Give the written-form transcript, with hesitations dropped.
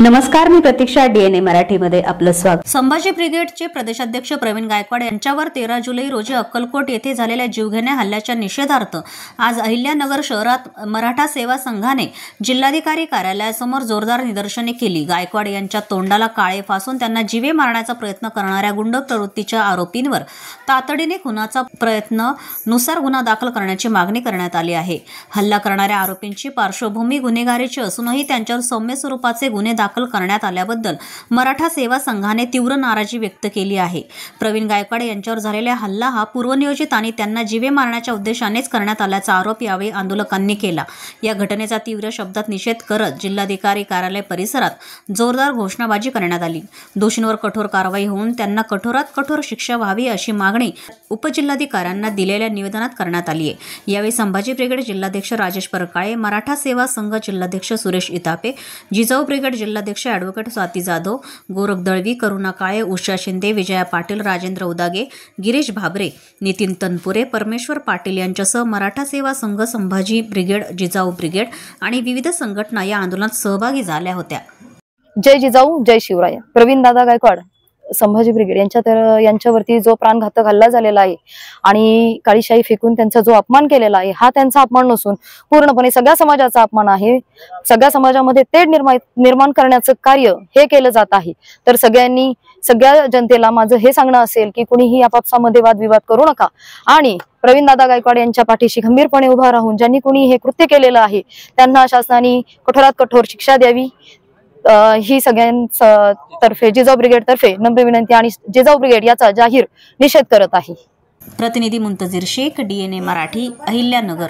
नमस्कार, मी प्रतीक्षा. DNA मराठीमध्ये आपलं स्वागत. संभाजी ब्रिगेडचे प्रदेशाध्यक्ष प्रवीण गायकवाड यांच्यावर 13 जुलै रोजी अक्कलकोट येथे झालेल्या जीवघेण्या हल्ल्याच्या निषेधार्थ आज अहिल्यानगर शहरात मराठा सेवा संघाने जिल्हाधिकारी कार्यालयासमोर जोरदार निदर्शने केली. गायकवाड यांच्या तोंडाला काळे फासून त्यांना जीवे मारण्याचा प्रयत्न करणाऱ्या गुंड प्रवृत्तीच्या आरोपींवर तातडीने खुनाचा प्रयत्न नुसार गुन्हा दाखल करण्याची मागणी करण्यात आली आहे. हल्ला करणाऱ्या आरोपींची पार्श्वभूमी गुन्हेगारीची असूनही त्यांच्यावर सौम्य स्वरूपाचे गुन्हे दाखल करण्यात आल्याबद्दल मराठा सेवा संघाने तीव्र नाराजी व्यक्त केली आहे. प्रवीण गायकवाड यांच्यावर झालेला हल्ला हा पूर्वनियोजित आणि त्यांना जीवे मारण्याच्या उद्देशानेच करण्यात आल्याचा आरोप यावेळी आंदोलकांनी केला. या घटनेचा तीव्र शब्दात निषेध करत जिल्हाधिकारी कार्यालय परिसरात जोरदार घोषणाबाजी करण्यात आली. दोषींवर कठोर कारवाई होऊन त्यांना कठोरात कठोर शिक्षा व्हावी अशी मागणी उपजिल्हाधिकाऱ्यांना दिलेल्या निवेदनात करण्यात आली आहे. यावेळी संभाजी ब्रिगेड जिल्हाध्यक्ष राजेश परकाळे, मराठा सेवा संघ जिल्हाध्यक्ष सुरेश इतापे, जिजाऊ ब्रिगेड जिल्हाध्यक्ष ॲडव्होकेट स्वाती जाधव, गोरख दळवी, करुणा काळे, उषा शिंदे, विजया पाटील, राजेंद्र उदागे, गिरीश भाबरे, नितीन तनपुरे, परमेश्वर पाटील यांच्यासह मराठा सेवा संघ, संभाजी ब्रिगेड, जिजाऊ ब्रिगेड आणि विविध संघटना या आंदोलनात सहभागी झाल्या होत्या. जय जिजाऊ, जय शिवराय. प्रवीण दादा गायकवाड, संभाजी ब्रिगेड यांच्यावरती जो प्राणघातक हल्ला झालेला आहे आणि काळीशाही फेकून त्यांचा जो अपमान केलेला आहे, हा त्यांचा अपमान नसून पूर्णपणे सगळ्या समाजाचा अपमान आहे. सगळ्या समाजामध्ये तेढ निर्माण करण्याचं कार्य हे केलं जात आहे. तर सगळ्या जनतेला माझं हे सांगणं असेल की कुणीही आपापसामध्ये वादविवाद करू नका आणि प्रवीण दादा गायकवाड यांच्या पाठीशी खंबीरपणे उभा राहून ज्यांनी कुणी हे कृत्य केलेलं आहे त्यांना शासनाने कठोरात कठोर शिक्षा द्यावी ही सगळ्यांतर्फे जिजाऊ ब्रिगेड तर्फे नम्र विनंती आणि जिजाऊ ब्रिगेड याचा जाहीर निषेध करत आहे. प्रतिनिधी मुंतजीर शेख, DNA मराठी, अहिल्यानगर.